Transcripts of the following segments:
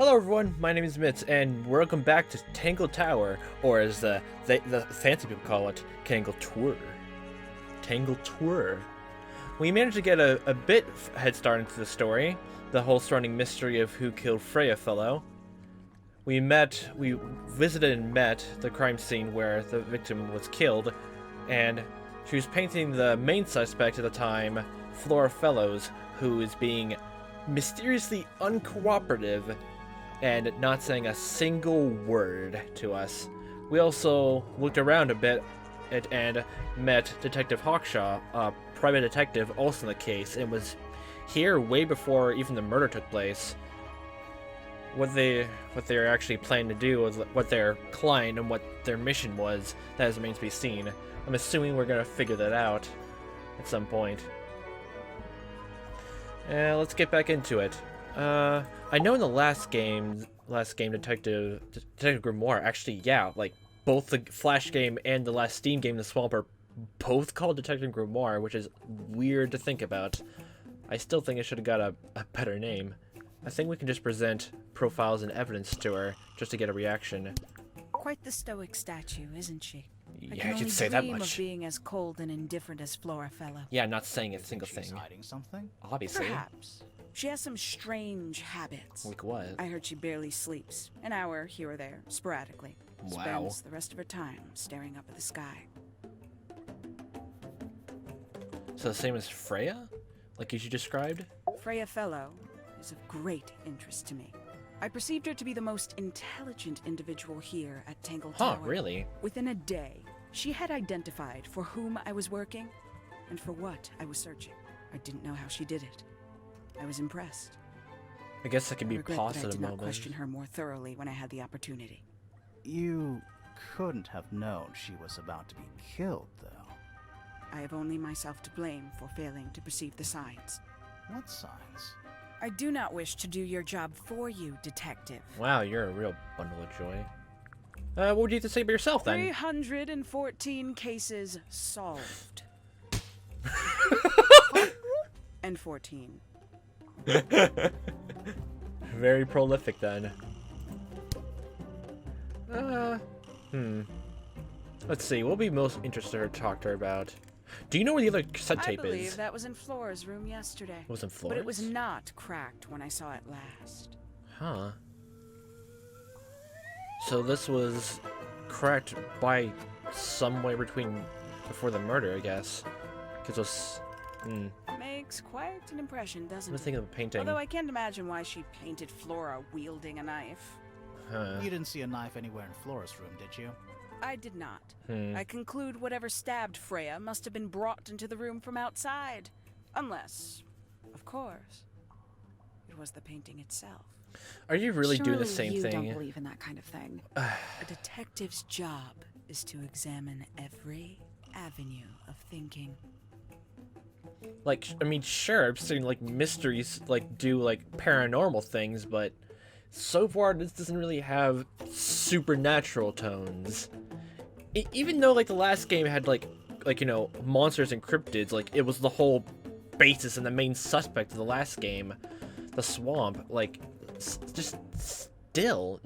Hello everyone, my name is Mitz, and welcome back to Tangle Tower, or as the fancy people call it, Tangle Tour. Tangle Tour. We managed to get a bit head start into the story, the whole surrounding mystery of who killed Freya fellow. We visited and met the crime scene where the victim was killed, and she was painting the main suspect at the time, Flora Fellows, who is being mysteriously uncooperative and not saying a single word to us. We also looked around a bit and met Detective Hawkshaw, a private detective also in the case, and was here way before even the murder took place. What they're actually planning to do, was what their client and what their mission was, that remains to be seen. I'm assuming we're gonna figure that out at some point. Let's get back into it. I know in the last game, Detective Grimoire, actually, yeah, like, both the Flash game and the last Steam game, The Swamp, are both called Detective Grimoire, which is weird to think about. I still think it should have got a better name. I think we can just present profiles and evidence to her, just to get a reaction. Quite the stoic statue, isn't she? Yeah, you'd say that much. Of being as cold and indifferent as Flora Fellow. Yeah, not saying a single thing. She's hiding something? Obviously. Perhaps. She has some strange habits. Like what? I heard she barely sleeps. An hour here or there, sporadically. Wow. Spends the rest of her time staring up at the sky. So the same as Freya? Like you described? Freya Fellow is of great interest to me. I perceived her to be the most intelligent individual here at Tangle Tower. Huh, really? Within a day, she had identified for whom I was working and for what I was searching. I didn't know how she did it. I was impressed. I guess that could be I regret positive that I did not moments. question her more thoroughly when I had the opportunity. You couldn't have known she was about to be killed, though. I have only myself to blame for failing to perceive the signs. What signs? I do not wish to do your job for you, Detective. Wow, you're a real bundle of joy. What would you have to say about yourself, then? 314 cases solved. And 14. Very prolific, then. Let's see, what would be most interested to talk to her about? Do you know where the other cassette tape I believe is? that was in Flora's room yesterday. It was in Flora's? But it was not cracked when I saw it last. Huh. So this was cracked by some way before the murder, I guess. Because it was... Makes quite an impression, doesn't I'm it? thinking of a painting. Although I can't imagine why she painted Flora wielding a knife. Huh. You didn't see a knife anywhere in Flora's room, did you? I did not. I conclude whatever stabbed Freya must have been brought into the room from outside. Unless, of course, it was the painting itself. Are you really doing the Surely same you thing? don't believe in that kind of thing. A detective's job is to examine every avenue of thinking. Like, I mean, sure, I've seen, like, mysteries, like, do, like, paranormal things, but so far this doesn't really have supernatural tones. Even though, like, the last game had, like, you know, monsters and cryptids, like, it was the whole basis and the main suspect of the last game, the swamp, like, just still.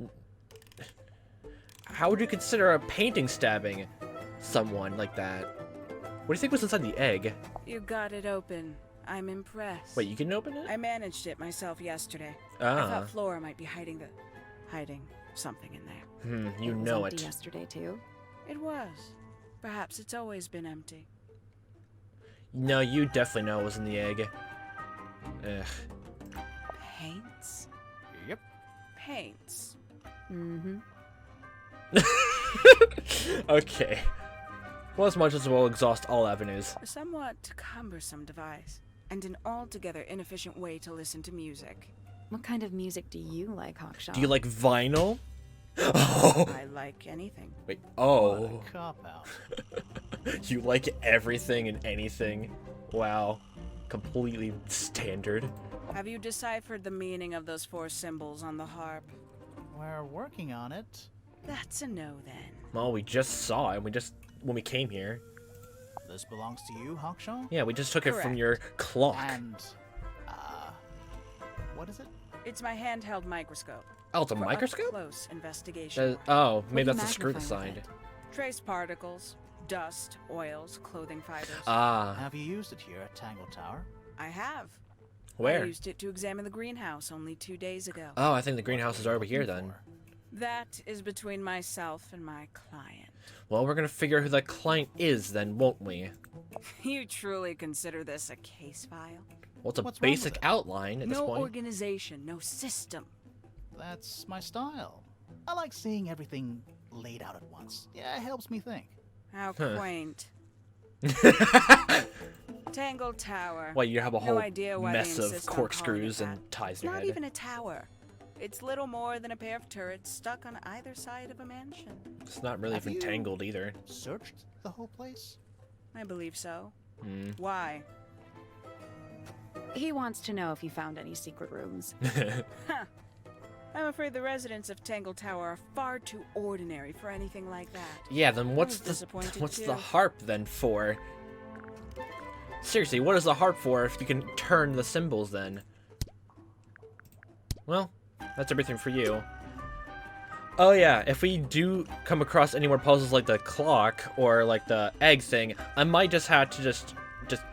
How would you consider a painting stabbing someone like that? What do you think was inside the egg? You got it open. I'm impressed. Wait, you can open it? I managed it myself yesterday. I Ah. thought Flora might be hiding something in there. You was know empty it. yesterday too. It was. Perhaps it's always been empty. No, you definitely know it was in the egg. Ugh. Paints? Yep. Paints. Mm-hmm. Okay. Well, as much as we'll exhaust all avenues. A somewhat cumbersome device, and an altogether inefficient way to listen to music. What kind of music do you like, Hawkshaw? Do you like vinyl? Oh. I like anything. Wait. What Oh. a cop-out. You like everything and anything? Wow. Completely standard. Have you deciphered the meaning of those 4 symbols on the harp? We're working on it. That's a no, then. Well, we just saw it. When we came here. This belongs to you, Hawkshaw? Yeah, we just took it from Correct. your clock. And, What is it? It's my handheld microscope. Oh, it's a For microscope? up-close investigation. Oh, maybe do you that's the screw magnify with side. it? Trace particles, dust, oils, clothing fibers. Ah, Have you used it here at Tangle Tower? I have. where? I used it to examine the greenhouse only 2 days ago. Oh, I think the greenhouse is over here then. That is between myself and my client. Well, we're gonna figure out who that client is then, won't we? You truly consider this a case file? Well, it's a What's wrong with basic it? outline at this No point. organization, no system. That's my style. I like seeing everything laid out at once. Yeah, it helps me think. How Huh. quaint. Tangle Tower. Well, you have a whole No idea why they mess of insist on calling it corkscrews that. and ties It's in your not head. even a tower. It's little more than a pair of turrets stuck on either side of a mansion. It's not really Have even you- tangled either. Searched the whole place? I believe so. Hmm. Why? He wants to know if you found any secret rooms. I'm afraid the residents of Tangle Tower are far too ordinary for anything like that. Yeah, then what's was the disappointed what's too. the harp then for? Seriously, what is the harp for if you can turn the symbols then? Well, that's everything for you. Oh yeah, if we do come across any more puzzles like the clock or like the egg thing, I might just have to just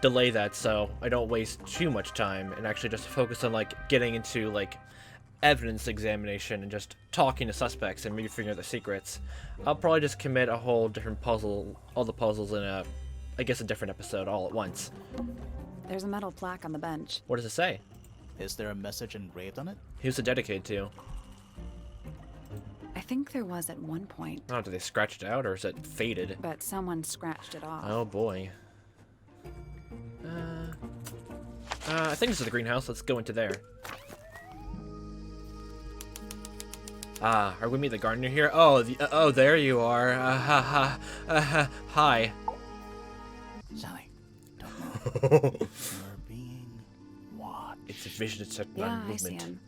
delay that so I don't waste too much time and actually just focus on like getting into like evidence examination and just talking to suspects and maybe figuring out the secrets. I'll probably just commit a whole different puzzle, all the puzzles in a, I guess a different episode all at once. There's a metal plaque on the bench. What does it say? Is there a message engraved on it? Who's it dedicated to? I think there was at one point, Oh, did they scratch it out or is it faded? but someone scratched it off. Oh boy. I think this is the greenhouse. Let's go into there. Ah, are we meet the gardener here? Oh, oh, there you are. Hi. Sally, don't move. You're being watched. It's a vision set Yeah, on I see movement. him.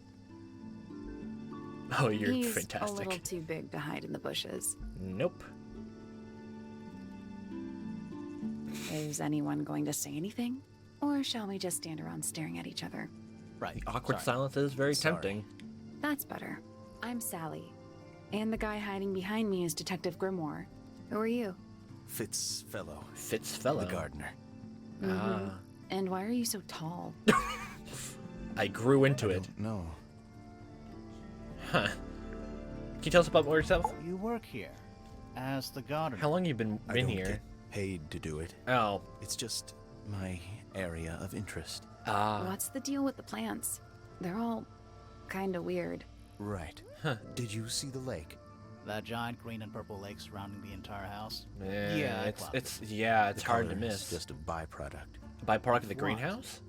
Oh, you're He's fantastic. a little too big to hide in the bushes. Nope. Is anyone going to say anything? Or shall we just stand around staring at each other? Right. Awkward sorry. silence is very Sorry. tempting. That's better. I'm Sally. And the guy hiding behind me is Detective Grimoire. Who are you? Fitzfellow, Fitzfellow. the gardener. Ah. And why are you so tall? I grew into it. No, Huh. Can you tell us about more yourself? You work here as the gardener. How long you been I in don't here? get paid to do it. Oh. It's just my area of interest. Ah. What's the deal with the plants? They're all kind of weird. Right. Huh. Did you see the lake? That giant green and purple lake surrounding the entire house. Yeah, I it's clocked it's yeah, it's The hard to color is miss. just a byproduct. Byproduct of the What? greenhouse?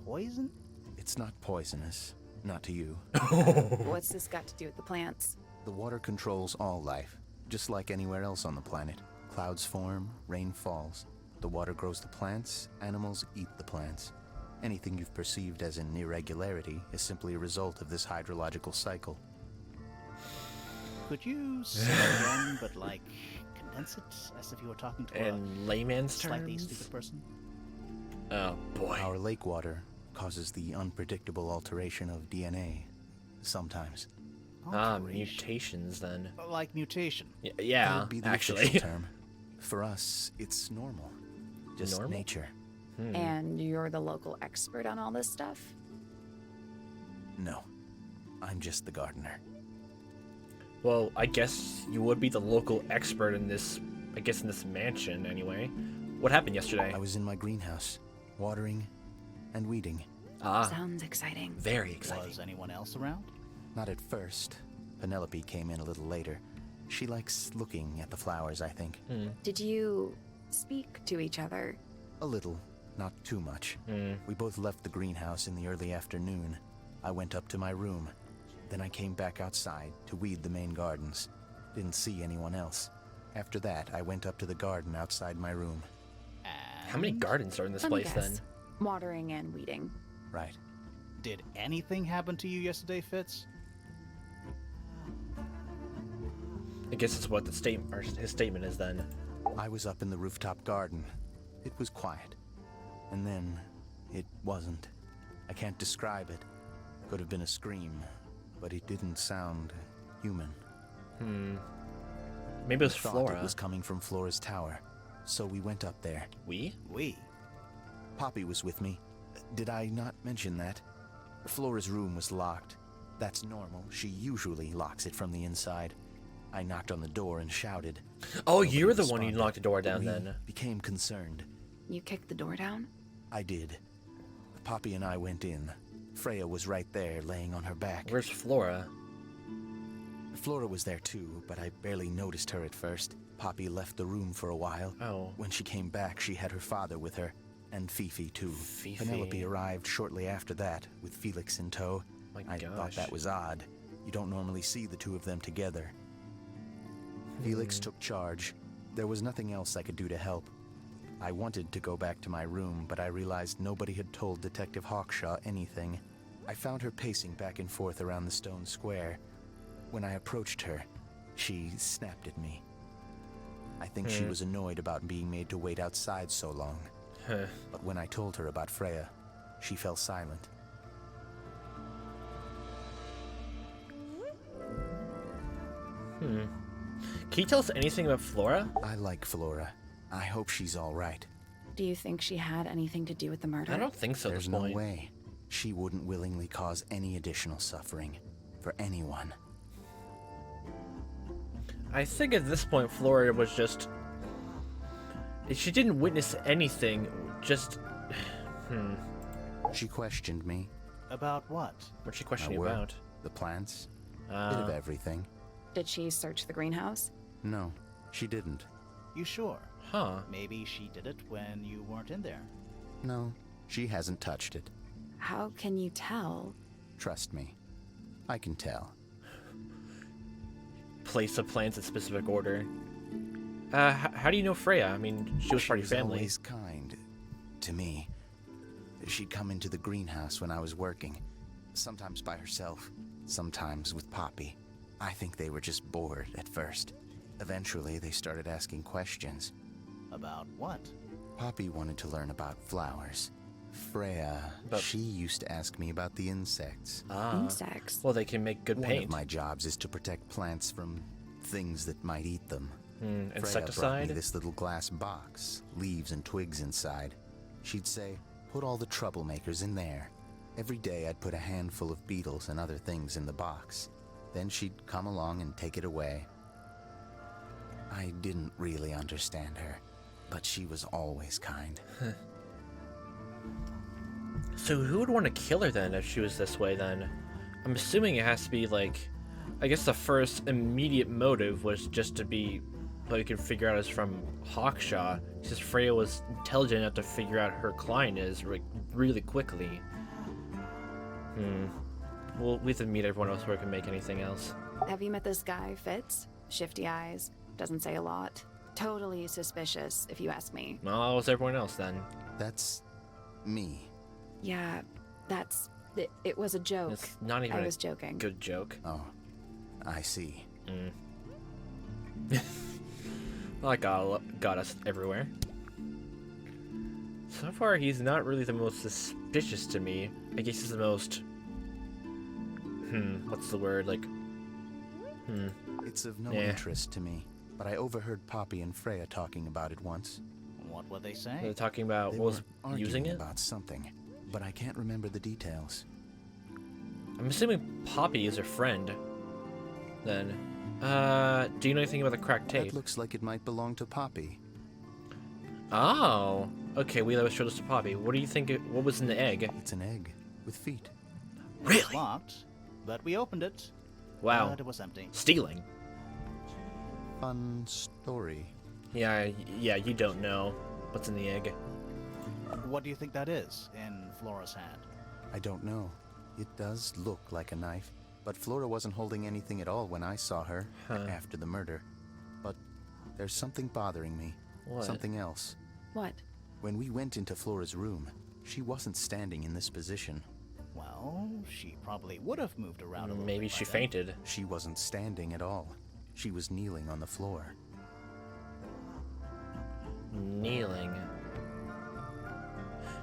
Poison? It's not poisonous. Not to you. What's this got to do with the plants? The water controls all life, just like anywhere else on the planet. Clouds form, rain falls. The water grows the plants, animals eat the plants. Anything you've perceived as an irregularity is simply a result of this hydrological cycle. Could you say it again, but like condense it as if you were talking to In a layman's slightly terms? stupid person? Oh boy. Our lake water causes the unpredictable alteration of DNA. Sometimes. Alteration. Mutations then. Like mutation. Yeah, That yeah would be the actually. official term. For us, it's normal. Just Normal? nature. And you're the local expert on all this stuff? No. I'm just the gardener. Well, I guess you would be the local expert in this, I guess in this mansion anyway. What happened yesterday? I was in my greenhouse, watering and weeding. Ah, Sounds exciting. very exciting. Was anyone else around? Not at first. Penelope came in a little later. She likes looking at the flowers, I think. Did you speak to each other? A little, not too much. We both left the greenhouse in the early afternoon. I went up to my room. Then I came back outside to weed the main gardens. Didn't see anyone else. After that, I went up to the garden outside my room. How many gardens are in this Let me place guess. then? Watering and weeding. Right. Did anything happen to you yesterday, Fitz? I guess that's what the statement or his statement is then. I was up in the rooftop garden. It was quiet. And then, it wasn't. I can't describe it. Could have been a scream, but it didn't sound human. Maybe it was Thought Flora. it was coming from Flora's tower, so we went up there. We? Poppy was with me. Did I not mention that? Flora's room was locked. That's normal. She usually locks it from the inside. I knocked on the door and shouted. Oh, Nobody you're the one who responded. knocked the door down We then. became concerned. You kicked the door down? I did. Poppy and I went in. Freya was right there, laying on her back. Where's Flora? Flora was there too, but I barely noticed her at first. Poppy left the room for a while. Oh. When she came back, she had her father with her, and Fifi too. Fifi. Penelope arrived shortly after that, with Felix in tow. My I gosh. thought that was odd. You don't normally see the two of them together. Felix took charge. There was nothing else I could do to help. I wanted to go back to my room, but I realized nobody had told Detective Hawkshaw anything. I found her pacing back and forth around the stone square. When I approached her, she snapped at me. I think she was annoyed about being made to wait outside so long. But when I told her about Freya, she fell silent. Can you tell us anything about Flora? I like Flora. I hope she's all right. Do you think she had anything to do with the murder? I don't think so at There's this no point. way. She wouldn't willingly cause any additional suffering for anyone. I think at this point Flora was just... She didn't witness anything, just... She questioned me. About what? What's she questioning My work, about? the plants, bit of everything. Did she search the greenhouse? No, she didn't. You sure? Huh. Maybe she did it when you weren't in there. No, she hasn't touched it. How can you tell? Trust me, I can tell. Place the plants in specific order. How do you know Freya? I mean, she was part of your family. Always kind to me. She'd come into the greenhouse when I was working, sometimes by herself, sometimes with Poppy. I think they were just bored at first. Eventually, they started asking questions. About what? Poppy wanted to learn about flowers. Freya, But- she used to ask me about the insects. Insects. Well, they can make good One paint. of my jobs is to protect plants from things that might eat them. Freya brought me Insecticide? this little glass box, leaves and twigs inside. She'd say, put all the troublemakers in there. Every day I'd put a handful of beetles and other things in the box. Then she'd come along and take it away. I didn't really understand her, but she was always kind. So who would want to kill her then if she was this way then? I'm assuming it has to be like... I guess the first immediate motive was just to be... What you can figure out is from Hawkshaw. Since Freya was intelligent enough to figure out her client is really quickly. Well, we have to meet everyone else before we can make anything else. Have you met this guy, Fitz? Shifty eyes. Doesn't say a lot. Totally suspicious, if you ask me. Well, was everyone else then? That's me. Yeah, that's... It was a joke. It's not even I a was joking. good joke. Oh, I see. Well, that got us everywhere. So far, he's not really the most suspicious to me. I guess he's the most... what's the word? Like... It's of no Yeah. interest to me, but I overheard Poppy and Freya talking about it once. What would they They're say? talking about They what was were arguing using it? about something, but I can't remember the details. I'm assuming Poppy is her friend. Then. Do you know anything about the cracked tape? That looks like it might belong to Poppy. Oh! Okay, we showed us to Poppy. What do you think, what was in the egg? It's an egg with feet. Really? It's locked, but we opened it. Wow. But it was empty. Stealing. Fun story. Yeah, you don't know what's in the egg. What do you think that is in Flora's hand? I don't know. It does look like a knife, but Flora wasn't holding anything at all when I saw her after the murder. But there's something bothering me. What? Something else. What? When we went into Flora's room, she wasn't standing in this position. Well, she probably would have moved around a little Maybe bit she by then. fainted. She wasn't standing at all. She was kneeling on the floor. Kneeling.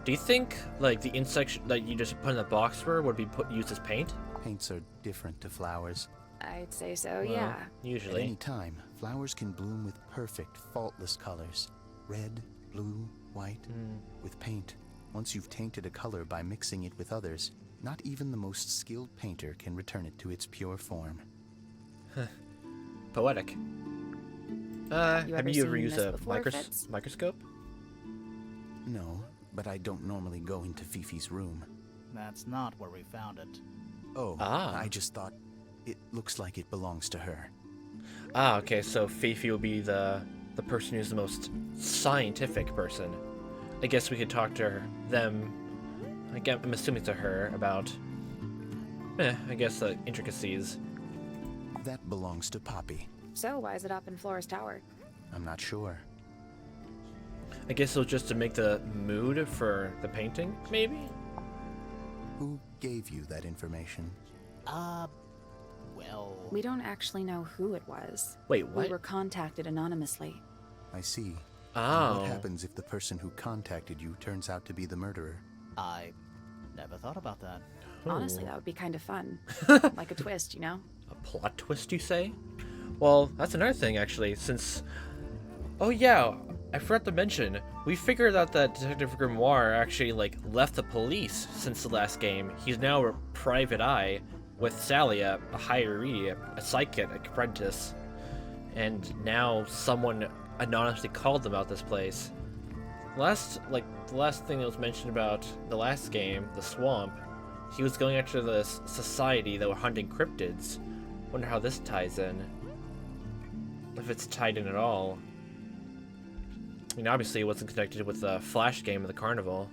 Do you think like the insect that you just put in the box for would be used as paint? Paints are different to flowers. I'd say so, Well, yeah. At Usually. any time, flowers can bloom with perfect, faultless colors. Red, blue, white. With paint, once you've tainted a color by mixing it with others, not even the most skilled painter can return it to its pure form. Poetic. Have ever you ever seen used this a before, Fitz? microscope? No, but I don't normally go into Fifi's room. That's not where we found it. Oh, Ah. I just thought it looks like it belongs to her. Ah, okay, so Fifi will be the person who's the most scientific person. I guess we could talk to them. Again, I'm assuming to her about, I guess the intricacies. That belongs to Poppy. So, why is it up in Flora's tower? I'm not sure. I guess it was just to make the mood for the painting, maybe? Who gave you that information? Well... We don't actually know who it was. Wait, We what? were contacted anonymously. I see. And Oh. what happens if the person who contacted you turns out to be the murderer? I never thought about that. Honestly, that would be kind of fun. Like a twist, you know? A plot twist, you say? Well, that's another thing, actually, since... Oh, yeah, I forgot to mention, we figured out that Detective Grimoire actually, like, left the police since the last game. He's now a private eye with Sally, a hiree, a psychic apprentice. And now someone anonymously called them out this place. The last thing that was mentioned about the last game, the swamp, he was going after this society that were hunting cryptids. Wonder how this ties in. If it's tied in at all. I mean, obviously it wasn't connected with the Flash game of the carnival.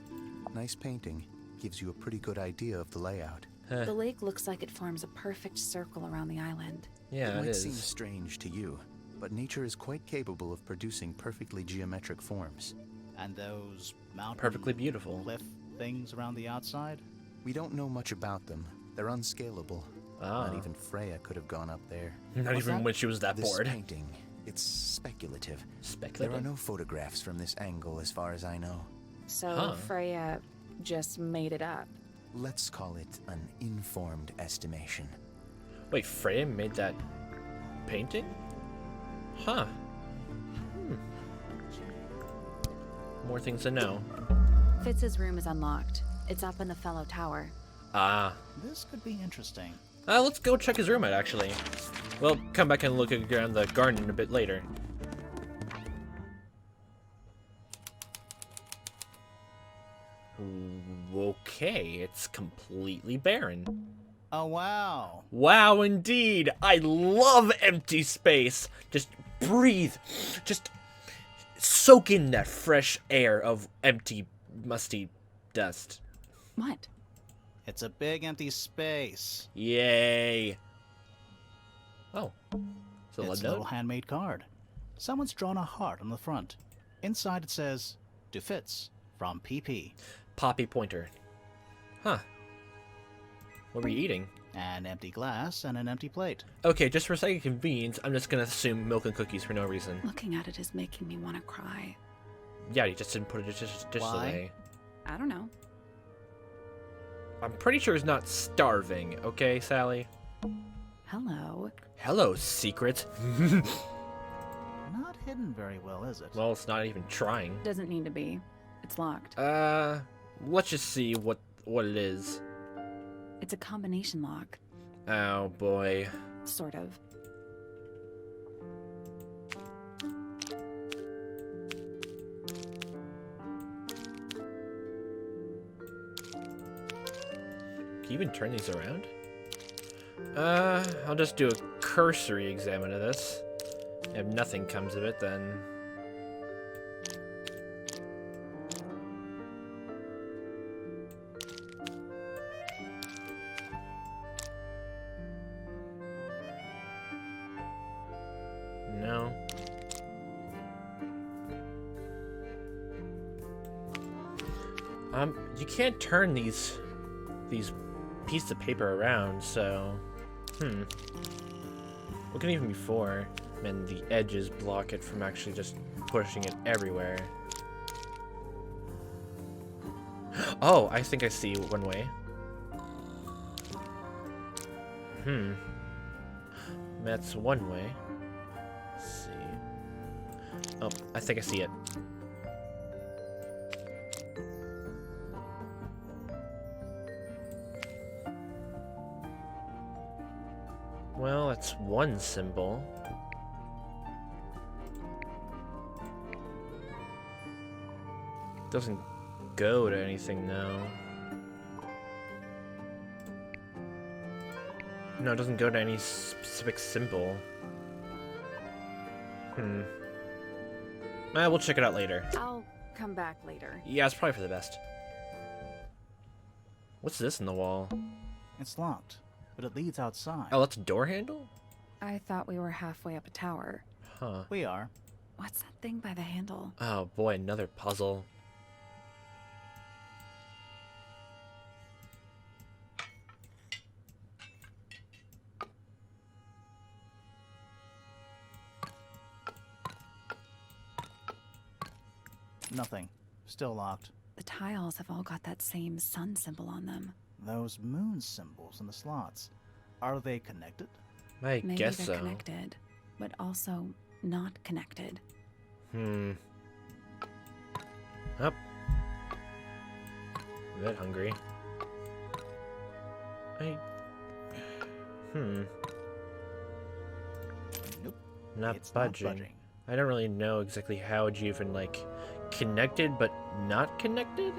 Nice painting. Gives you a pretty good idea of the layout. The lake looks like it forms a perfect circle around the island. Yeah, It it might seem is. strange to you, but nature is quite capable of producing perfectly geometric forms. And those mountain... Perfectly beautiful. cliff things around the outside? We don't know much about them. They're unscalable. Ah. Not even Freya could have gone up there. Not What's even that? when she was that This bored. painting, it's speculative. There Speculative. are no photographs from this angle as far as I know. So Huh. Freya just made it up. Let's call it an informed estimation. Wait, Freya made that painting? Huh. More things to know. Fitz's room is unlocked. It's up in the fellow tower. Ah. This could be interesting. Let's go check his room out, actually. We'll come back and look around the garden a bit later. Okay, it's completely barren. Oh, wow. Wow, indeed! I love empty space! Just breathe. Just soak in that fresh air of empty, musty dust. What? It's a big empty space. Yay! Oh. It's a It's a note? little handmade card. Someone's drawn a heart on the front. Inside it says, "To Fitz, from PP." Poppy pointer. Huh. What were you eating? An empty glass and an empty plate. Okay, just for sake of convenience, I'm just gonna assume milk and cookies for no reason. Looking at it is making me want to cry. Yeah, you just didn't put a dish Why? away. I don't know. I'm pretty sure he's not starving, okay, Sally? Hello. Hello, secret. Not hidden very well, is it? Well, it's not even trying. Doesn't need to be. It's locked. Let's just see what it is. It's a combination lock. Oh, boy. Sort of. Can you even turn these around? I'll just do a cursory examine of this. If nothing comes of it, then... No. You can't turn these pieces of paper around, so... What can even be for? And the edges block it from actually just pushing it everywhere. Oh, I think I see one way. That's one way. Let's see. Oh, I think I see it. Well, that's one symbol. Doesn't go to anything now. No, it doesn't go to any specific symbol. We'll check it out later. I'll come back later. Yeah, it's probably for the best. What's this in the wall? It's locked, but it leads outside. Oh, that's a door handle? I thought we were halfway up a tower. Huh. We are. What's that thing by the handle? Oh boy, another puzzle. Nothing. Still locked. The tiles have all got that same sun symbol on them. Those moon symbols in the slots. Are they connected? I Maybe guess they're so. connected, but also not connected. Up. A bit hungry. Nope. Not It's budging. not budging. I don't really know exactly how would you even, like, connected but not connected?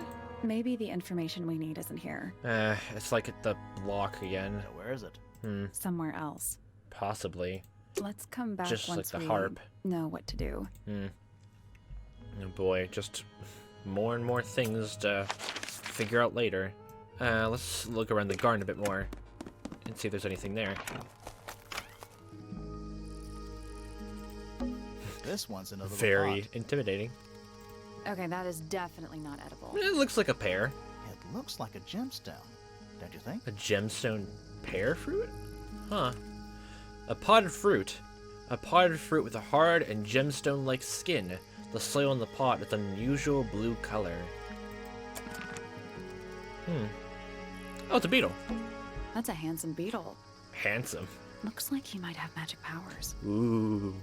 Maybe the information we need isn't here. It's like at the block again. So where is it? Somewhere else. Possibly. Let's come back Just like once the we harp. know what to do. Oh boy, just more and more things to figure out later. Let's look around the garden a bit more and see if there's anything there. This one's in a little Very pot. intimidating. Okay, that is definitely not edible. It looks like a pear. It looks like a gemstone, don't you think? A gemstone pear fruit? Huh. A potted fruit. A potted fruit with a hard and gemstone-like skin. The soil in the pot is an unusual blue color. Oh, it's a beetle. That's a handsome beetle. Handsome. Looks like he might have magic powers. Ooh.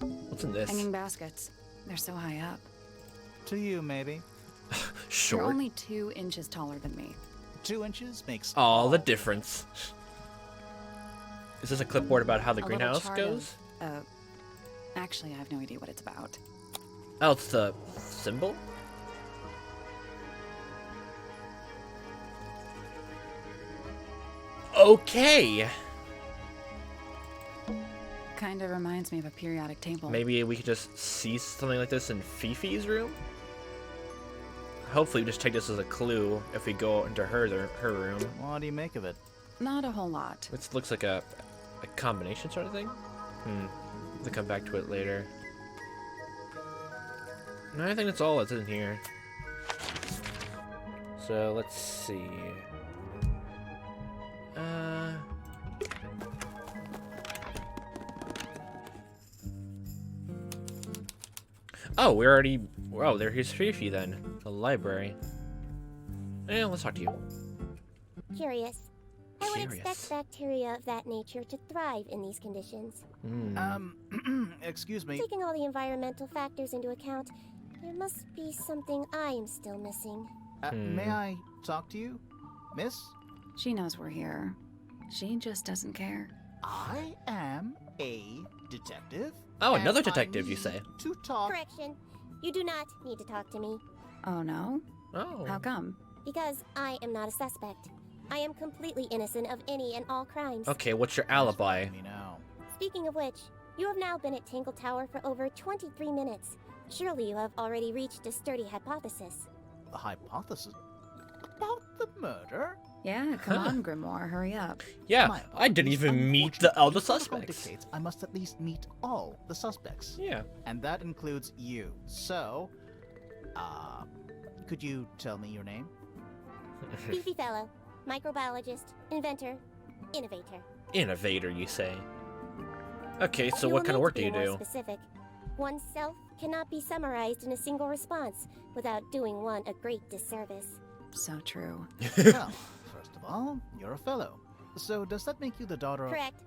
What's in this? Hanging baskets. They're so high up. To you, maybe. Short. You're only 2 inches taller than me. 2 inches makes All the difference. Is this a clipboard about how the A little greenhouse chart goes? of- actually, I have no idea what it's about. Oh, it's the symbol? Okay. Kind of reminds me of a periodic table. Maybe we could just see something like this in Fifi's room? Hopefully we just take this as a clue if we go into her room. What do you make of it? Not a whole lot. This looks like a combination sort of thing? We'll come back to it later. No, I think that's all that's in here. So, let's see. Oh, we're already... Oh, here's Fifi then. The library. Yeah, let's talk to you. Curious. I would Curious. expect bacteria of that nature to thrive in these conditions. Excuse me. Taking all the environmental factors into account, there must be something I am still missing. May I talk to you, miss? She knows we're here. She just doesn't care. I am a detective. Oh, and another I detective, you need say? To talk. Correction. You do not need to talk to me, Oh no? Oh. How come? because I am not a suspect. I am completely innocent of any and all crimes. Okay, what's your alibi? Let me know. Speaking of which, you have now been at Tangle Tower for over 23 minutes. Surely you have already reached a sturdy hypothesis. The hypothesis about the murder? Yeah, come on, Grimoire, hurry up. Yeah, My I didn't apologies. even meet the other Protocol suspects. dictates I must at least meet all the suspects. Yeah. And that includes you. So, could you tell me your name? Beefy fellow, microbiologist, inventor, innovator. Innovator, you say? Okay, so You what will kind of need work to do be you more do? Specific. Oneself cannot be summarized in a single response without doing one a great disservice. So true. Well, first of all, you're a fellow. So does that make you the daughter of... Correct.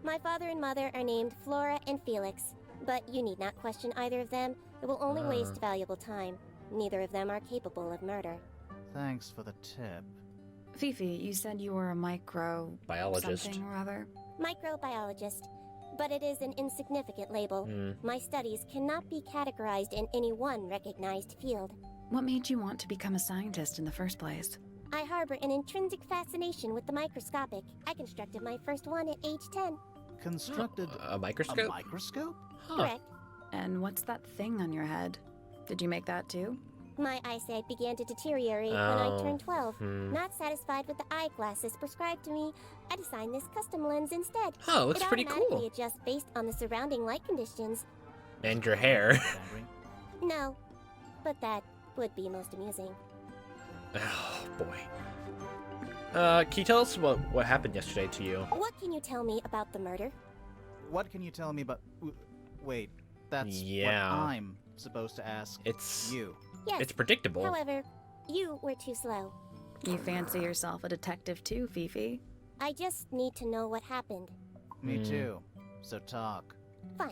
My father and mother are named Flora and Felix, but you need not question either of them. It will only waste valuable time. Neither of them are capable of murder. Thanks for the tip. Fifi, you said you were a Biologist. something or other? Microbiologist, but it is an insignificant label. My studies cannot be categorized in any one recognized field. What made you want to become a scientist in the first place? I harbor an intrinsic fascination with the microscopic. I constructed my first one at age 10. Constructed A microscope? a microscope? Huh. Correct. And what's that thing on your head? Did you make that too? My eyesight began to deteriorate when I turned 12. Not satisfied with the eyeglasses prescribed to me, I designed this custom lens instead. Oh, looks it pretty automatically cool. adjusts based on the surrounding light conditions. And your hair. Angry? No, but that would be most amusing. Oh, boy. Can you tell us what happened yesterday to you? What can you tell me about the murder? What can you tell me about... Wait, that's Yeah. what I'm supposed to ask It's you. Yes. it's predictable. However, you were too slow. You fancy yourself a detective too, Fifi? I just need to know what happened. Me too. So talk. Fine.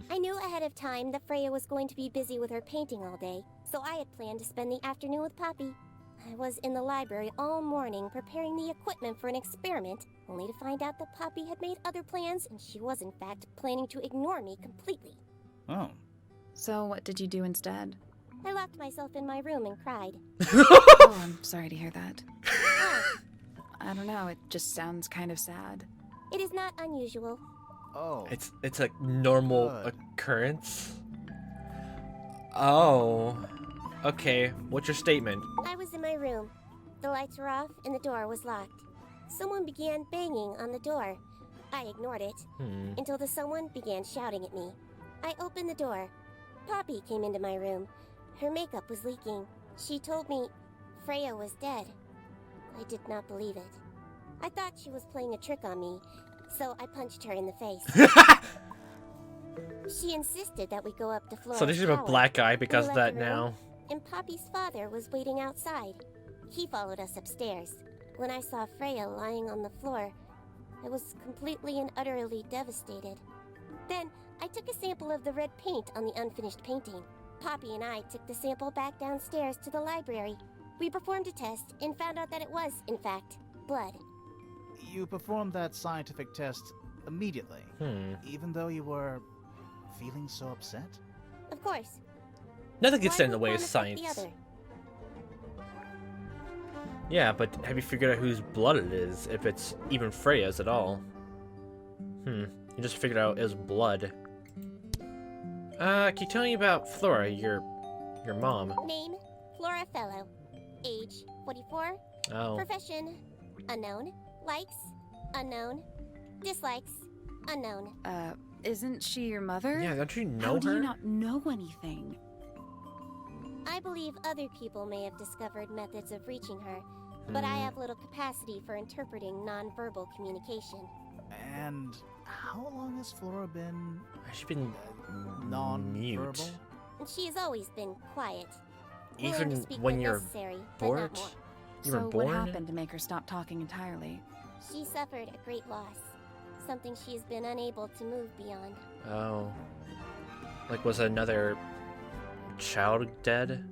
I knew ahead of time that Freya was going to be busy with her painting all day, so I had planned to spend the afternoon with Poppy. I was in the library all morning preparing the equipment for an experiment, only to find out that Poppy had made other plans and she was in fact planning to ignore me completely. Oh. So what did you do instead? I locked myself in my room and cried. Oh, I'm sorry to hear that. Why? I don't know, it just sounds kind of sad. It is not unusual. Oh. It's a normal Good. occurrence. Oh. Okay, what's your statement? I was in my room. The lights were off and the door was locked. Someone began banging on the door. I ignored it until the someone began shouting at me. I opened the door. Poppy came into my room. Her makeup was leaking. She told me Freya was dead. I did not believe it. I thought she was playing a trick on me, so I punched her in the face. She insisted that we go up to Flora's So this is a tower. black eye because We of left that the room, now. And Poppy's father was waiting outside. He followed us upstairs. When I saw Freya lying on the floor, I was completely and utterly devastated. Then, I took a sample of the red paint on the unfinished painting. Poppy and I took the sample back downstairs to the library. We performed a test and found out that it was, in fact, blood. You performed that scientific test immediately, even though you were feeling so upset? Of course. Nothing gets Why in the would way one of affect the science. other? Yeah, but have you figured out whose blood it is? If it's even Freya's at all? You just figured out it was blood. Can you tell me about Flora, your mom? Name, Flora Fellow. Age, 44. Oh. Profession, unknown. Likes, unknown. Dislikes, unknown. Isn't she your mother? Yeah, don't you know How her? do you not know anything? I believe other people may have discovered methods of reaching her, but I have little capacity for interpreting nonverbal communication. And how long has Flora been She's been non-verbal? mute. She has always been quiet. Willing to Even speak when when you're necessary, but bored? not more. You So were born? what happened to make her stop talking entirely? She suffered a great loss, something she has been unable to move beyond. Oh. Like, was another child dead?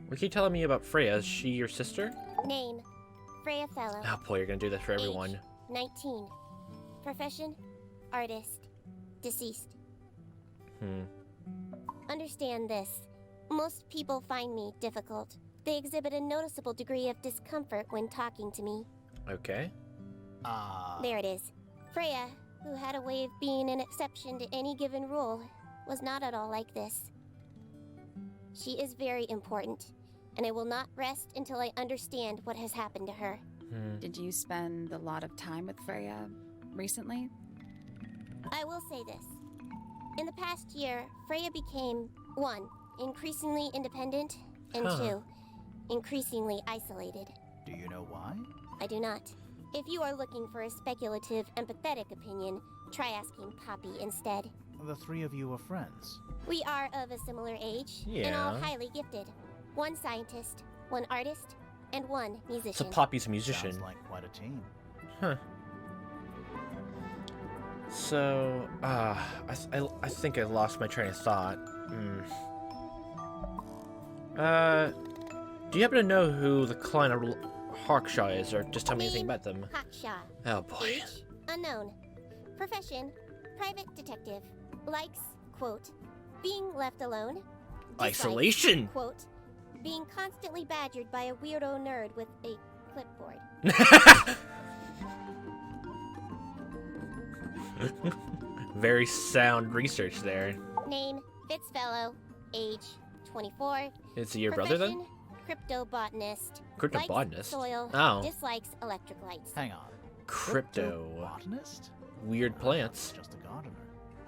What can you tell me about Freya? Is she your sister? Name, Freya Fellow. Oh boy, you're gonna do this for everyone. Age, 19. Profession, artist. Deceased. Understand this. Most people find me difficult. They exhibit a noticeable degree of discomfort when talking to me. Okay. There it is. Freya, who had a way of being an exception to any given rule, was not at all like this. She is very important, and I will not rest until I understand what has happened to her. Did you spend a lot of time with Freya recently? I will say this. In the past year, Freya became, 1, increasingly independent, and 2, increasingly isolated. Do you know why? I do not. If you are looking for a speculative, empathetic opinion, try asking Poppy instead. the three of you were friends. We are of a similar age, and all highly gifted. One scientist, one artist, and one musician. So Poppy's a musician. Sounds like quite a team. Huh. So, I think I lost my train of thought. Do you happen to know who the client of Hawkshaw is, or just tell me anything about them? Hawkshaw. Oh boy. Age, unknown. Profession, private detective. Likes, quote, being left alone. Dislikes, Isolation! quote, being constantly badgered by a weirdo nerd with a clipboard. Very sound research there. Name, Fitzfellow. Age, 24. Is he your brother then? Cryptobotanist. Cryptobotanist? Likes soil. Oh. Dislikes electric lights. Hang on. Crypto. Botanist? Weird plants. Just a gardener.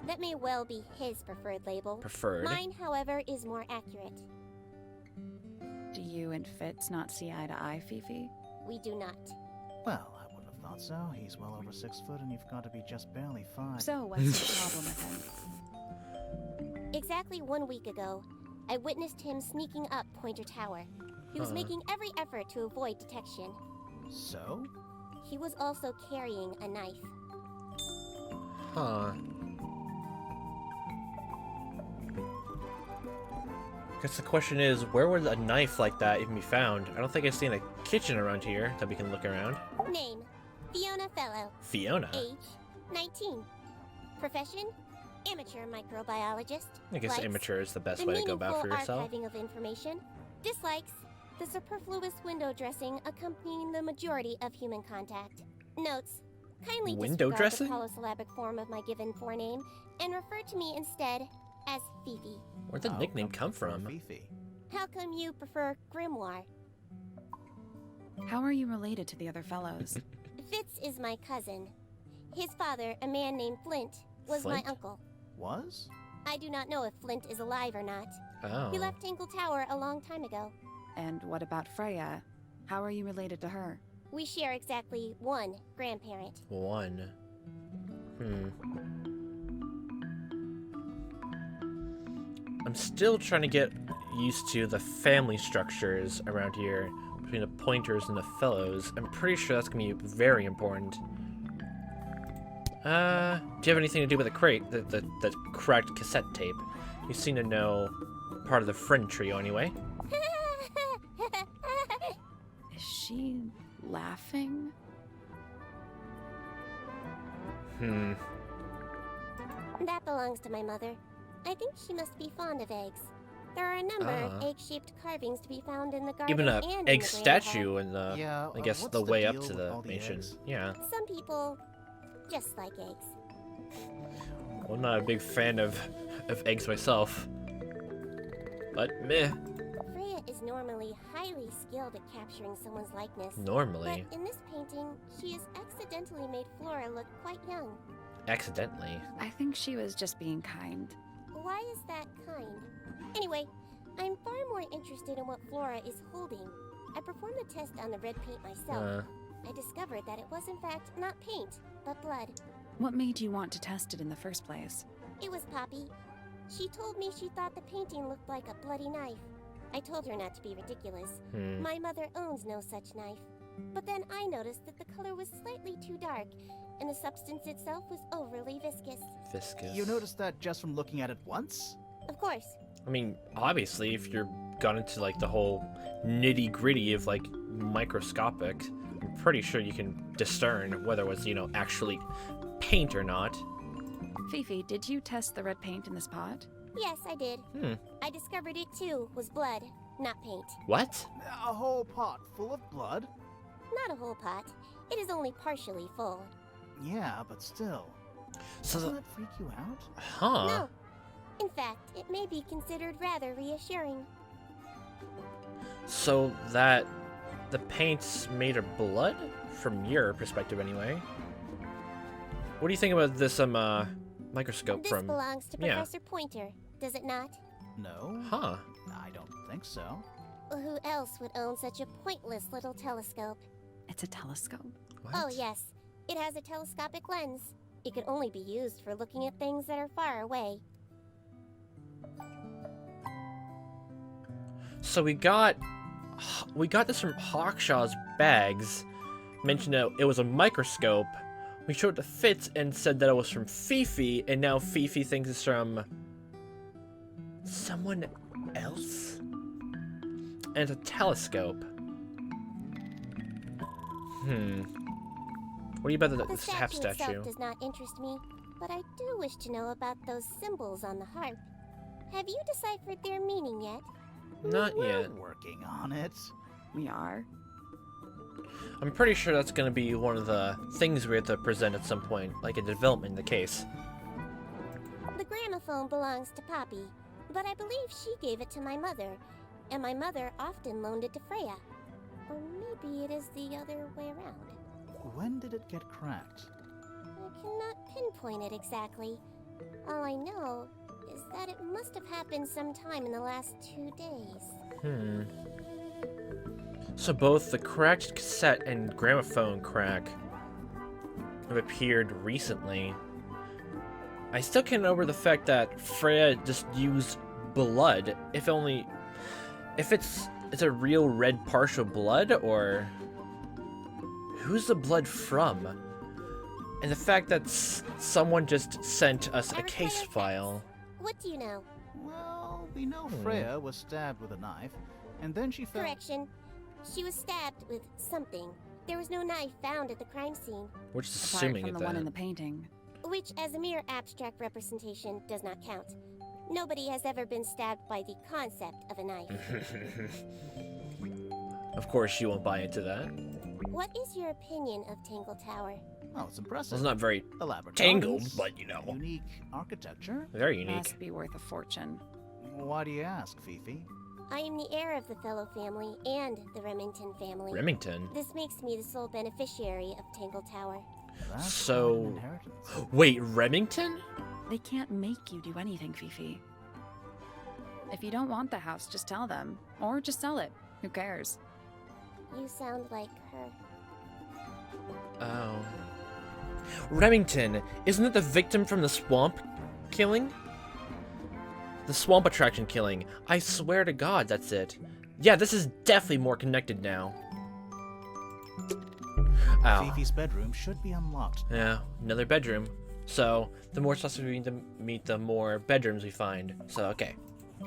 That may well be his preferred label. Preferred. Mine, however, is more accurate. Do you and Fitz not see eye to eye, Fifi? We do not. Well, I wouldn't have thought so. He's well over 6 foot, and you've got to be just barely 5. So, what's the problem with him? Exactly 1 week ago, I witnessed him sneaking up Pointer Tower. He was making every effort to avoid detection. So? He was also carrying a knife. Huh. Guess the question is, where would a knife like that even be found? I don't think I've seen a kitchen around here that we can look around. Name, Fiona Fellow. Fiona? Age, 19. Profession, amateur microbiologist. I guess Likes amateur is the best the way to go about for meaningful yourself. archiving of information. Dislikes the superfluous window dressing accompanying the majority of human contact. Notes, kindly Window disregard dressing? the polysyllabic form of my given forename and refer to me instead as Fifi. Where'd the nickname come from? Fifi. How come you prefer Grimoire? How are you related to the other fellows? Fitz is my cousin. His father, a man named Flint, was Flint? my uncle. Was? I do not know if Flint is alive or not. Oh. He left Tangle Tower a long time ago. And what about Freya? How are you related to her? We share exactly one grandparent. One. I'm still trying to get used to the family structures around here between the Pointers and the Fellows. I'm pretty sure that's gonna be very important. Do you have anything to do with the crate, the cracked cassette tape? You seem to know part of the friend trio anyway. Is she laughing? That belongs to my mother. I think she must be fond of eggs. There are a number of egg-shaped carvings to be found in the garden Even and a in egg the Grand statue Hall. in the, Yeah, I guess what's the the way up deal to with the all the mansion. eggs? Yeah. Some people just like eggs. Well, I'm not a big fan of eggs myself. But meh. Freya is normally highly skilled at capturing someone's likeness. Normally. But in this painting, she has accidentally made Flora look quite young. Accidentally. I think she was just being kind. Why is that kind? Anyway, I'm far more interested in what Flora is holding. I performed the test on the red paint myself. I discovered that it was in fact not paint, but blood. What made you want to test it in the first place? It was Poppy. She told me she thought the painting looked like a bloody knife. I told her not to be ridiculous. My mother owns no such knife. But then I noticed that the color was slightly too dark, and the substance itself was overly viscous. Viscous. You noticed that just from looking at it once? Of course. I mean, obviously, if you're gone into like the whole nitty gritty of like microscopic, I'm pretty sure you can discern whether it was, you know, actually paint or not. Fifi, did you test the red paint in this pot? Yes, I did. I discovered it too was blood, not paint. What? A whole pot full of blood? Not a whole pot. It is only partially full. Yeah, but still. So Doesn't that freak you out? Huh? No. In fact, it may be considered rather reassuring. So that the paint's made of blood, from your perspective, anyway. What do you think about this microscope This from? belongs to yeah. Professor Pointer, does it not? No. Huh? I don't think so. Who else would own such a pointless little telescope? It's a telescope. What? Oh, yes. It has a telescopic lens. It could only be used for looking at things that are far away. So we got this from Hawkshaw's bags. Mentioned that it was a microscope. We showed it to Fitz and said that it was from Fifi, and now Fifi thinks it's from someone else? And it's a telescope. What do you about The this half statue statue? itself does not interest me, but I do wish to know about those symbols on the harp. Have you deciphered their meaning yet? Not We're yet. working on it. We are. I'm pretty sure that's gonna be one of the things we have to present at some point, like a development in the case. The gramophone belongs to Poppy, but I believe she gave it to my mother, and my mother often loaned it to Freya. Or maybe it is the other way around. When did it get cracked? I cannot pinpoint it exactly. All I know is that it must have happened sometime in the last 2 days. So both the cracked cassette and gramophone crack have appeared recently. I still can't get over the fact that Freya just used blood. If it's a real red partial blood, or who's the blood from? And the fact that someone just sent us a case file. What do you know? Well, we know Freya was stabbed with a knife, and then she fell. Correction. She was stabbed with something. There was no knife found at the crime scene, We're just Apart assuming from it the one in that. the painting. which as a mere abstract representation does not count. Nobody has ever been stabbed by the concept of a knife. Of course, you won't buy into that. What is your opinion of Tangle Tower? Oh, it's impressive. Well, it's not very Elaborate tangled, gardens, but you know, unique architecture. very unique. Must be worth a fortune. Why do you ask, Fifi? I am the heir of the Fellow family and the Remington family. Remington. This makes me the sole beneficiary of Tangle Tower. That's So- quite an inheritance. Wait, Remington? They can't make you do anything, Fifi. If you don't want the house, just tell them. Or just sell it. Who cares? You sound like her. Oh. Remington, isn't it the victim from the swamp killing? The swamp attraction killing. I swear to God, that's it. Yeah, this is definitely more connected now. Ow. Fifi's bedroom should be unlocked. Yeah, another bedroom. So, the more suspects we need to meet, the more bedrooms we find. So, okay.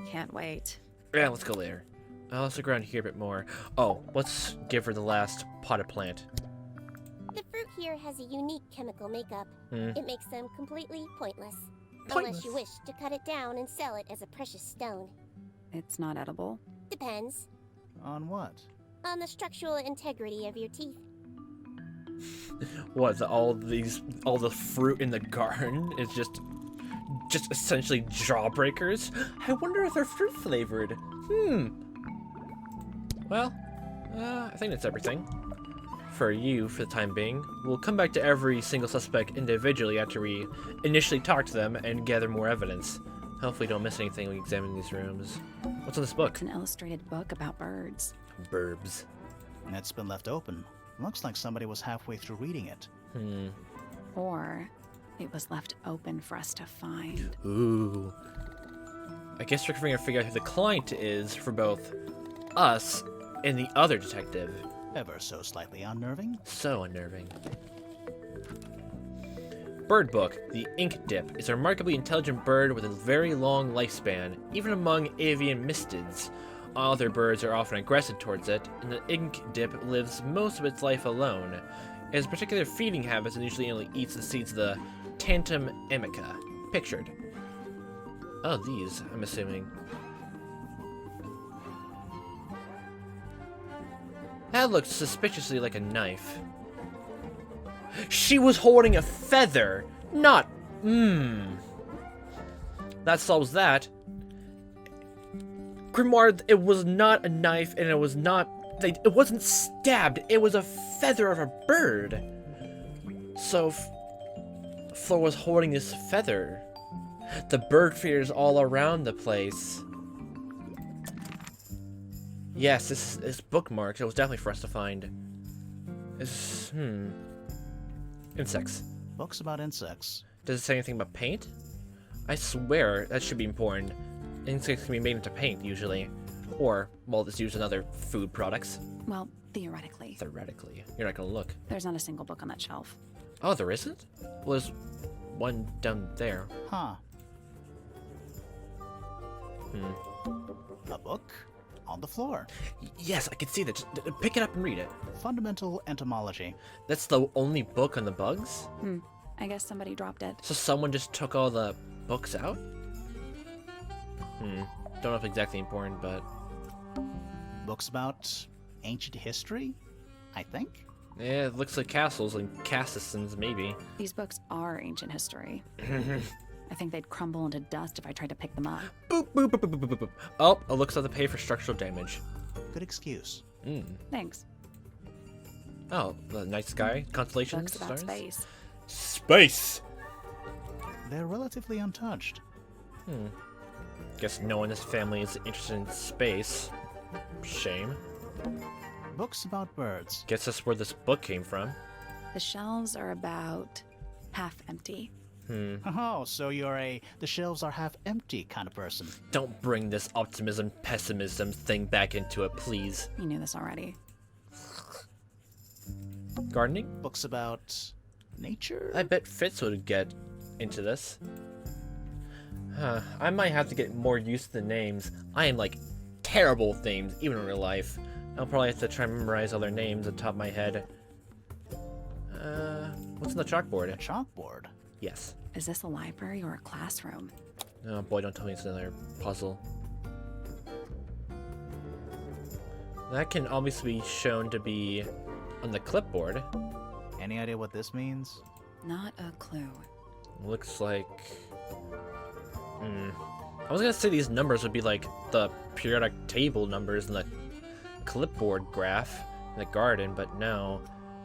Can't wait. Yeah, let's go later. Let's look around here a bit more. Oh, let's give her the last potted plant. The fruit here has a unique chemical makeup. Hmm. It makes them completely pointless. Pointless? Unless you wish to cut it down and sell it as a precious stone. It's not edible. Depends On what? on the structural integrity of your teeth. What, all the fruit in the garden is just essentially jawbreakers? I wonder if they're fruit flavored. Well, I think that's everything. For you, for the time being. We'll come back to every single suspect individually after we initially talk to them and gather more evidence. Hopefully don't miss anything when we examine these rooms. What's in this book? It's an illustrated book about birds. Burbs. It's been left open. Looks like somebody was halfway through reading it. Or it was left open for us to find. Ooh. I guess we're gonna figure out who the client is for both us and the other detective. Ever so slightly unnerving. So unnerving. Bird Book, the ink dip, is a remarkably intelligent bird with a very long lifespan, even among avian mystids. All other birds are often aggressive towards it, and the ink dip lives most of its life alone. It has particular feeding habits and usually only eats the seeds of the Tantum emica, pictured. Oh, these, I'm assuming. That looks suspiciously like a knife. She was holding a feather, not... That solves that. Grimoire, it was not a knife, and it was not... It wasn't stabbed, it was a feather of a bird. So, Fleur was holding this feather. The bird feeders all around the place. Yes, this is bookmarked. It was definitely for us to find. Insects. Books about insects. Does it say anything about paint? I swear that should be important. Insects can be made into paint, usually. Or, well, it's used in other food products. Well, theoretically. Theoretically. You're not gonna look. There's not a single book on that shelf. Oh, there isn't? Well, there's one down there. Huh. Hmm. A book on the floor. Yes, I can see that. Just pick it up and read it. Fundamental entomology. That's the only book on the bugs? I guess somebody dropped it. So someone just took all the books out? Don't know if exactly important, but... Books about ancient history, I think. Yeah, it looks like castles and castles, maybe. These books are ancient history. I think they'd crumble into dust if I tried to pick them up. Boop, boop, boop, boop, boop, boop, boop. Oh, it looks like to pay for structural damage. Good excuse. Thanks. Oh, the night sky, constellations, Books about stars? space. Space! They're relatively untouched. Guess no one in this family is interested in space. Shame. Books about birds. Guess that's where this book came from. The shelves are about half empty. Oh, so you're the shelves are half empty kind of person. Don't bring this optimism, pessimism thing back into it, please. You knew this already. Gardening? Books about nature? I bet Fitz would get into this. I might have to get more used to the names. I am like terrible with names, even in real life. I'll probably have to try and memorize all their names at the top of my head. What's on the chalkboard? A chalkboard? Yes. Is this a library or a classroom? Oh boy, don't tell me it's another puzzle. That can obviously be shown to be on the clipboard. Any idea what this means? Not a clue. Looks like... I was gonna say these numbers would be like the periodic table numbers in the clipboard graph in the garden, but no.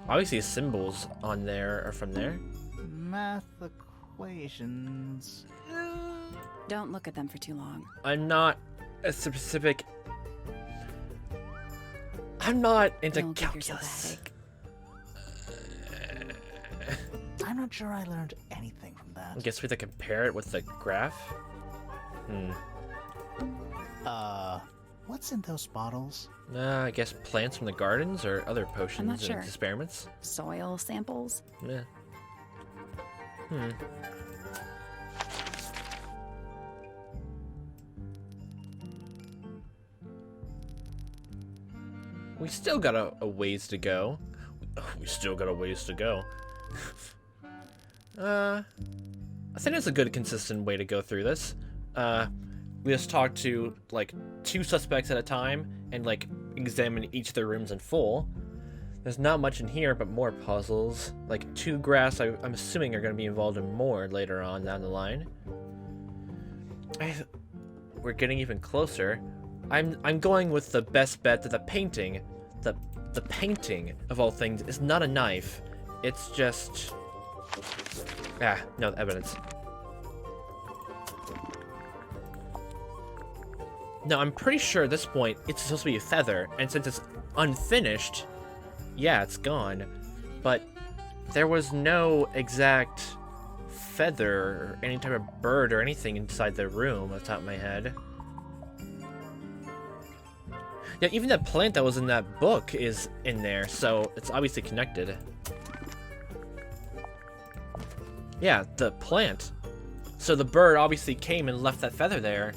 Obviously the symbols on there are from there. Math equations. Don't look at them for too long. I'm not a specific... I'm not into You'll give yourself a calculus. headache. I'm not sure I learned anything from that. I guess we have to compare it with the graph. What's in those bottles? I guess plants from the gardens or other I'm potions not and sure. experiments. Soil samples? Yeah. We still got a ways to go. We still got a ways to go. I think that's a good, consistent way to go through this. We just talk to, like, 2 suspects at a time and, like, examine each of their rooms in full. There's not much in here, but more puzzles. Like, 2 grass, I'm assuming are going to be involved in more later on down the line. We're getting even closer. I'm going with the best bet that the painting, the painting of all things, is not a knife. It's just... no evidence. No, I'm pretty sure at this point it's supposed to be a feather, and since it's unfinished, yeah, it's gone. But there was no exact feather or any type of bird or anything inside the room off the top of my head. Yeah, even that plant that was in that book is in there, so it's obviously connected. Yeah, the plant. So the bird obviously came and left that feather there.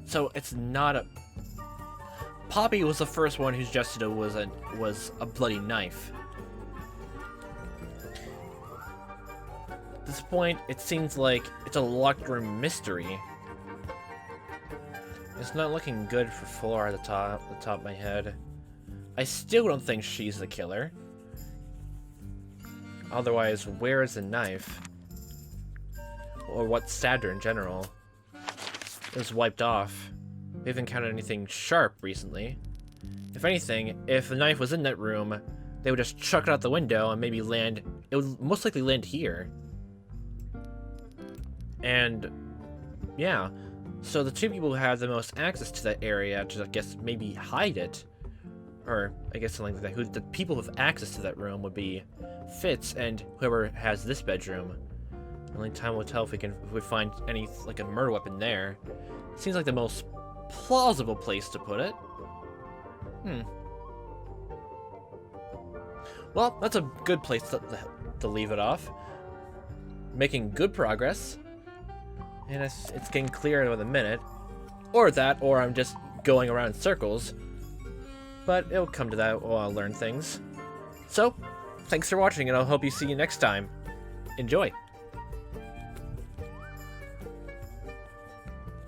So it's not a... Poppy was the first one who suggested it was a bloody knife. At this point, it seems like it's a locked room mystery. It's not looking good for Flora at the top of my head. I still don't think she's the killer. Otherwise, where is the knife? Or what stabbed her in general? It was wiped off. We haven't encountered anything sharp recently. If anything, if the knife was in that room, they would just chuck it out the window and maybe land... It would most likely land here. And... yeah. So the 2 people who have the most access to that area to, I guess, maybe hide it or I guess something like that, who the people with access to that room would be Fitz and whoever has this bedroom. Only time will tell if we find any, like, a murder weapon there. Seems like the most plausible place to put it. Well, that's a good place to leave it off. Making good progress. And it's getting clearer with a minute. Or that, or I'm just going around in circles. But it'll come to that while I learn things. So, thanks for watching, and I'll hope you see you next time. Enjoy!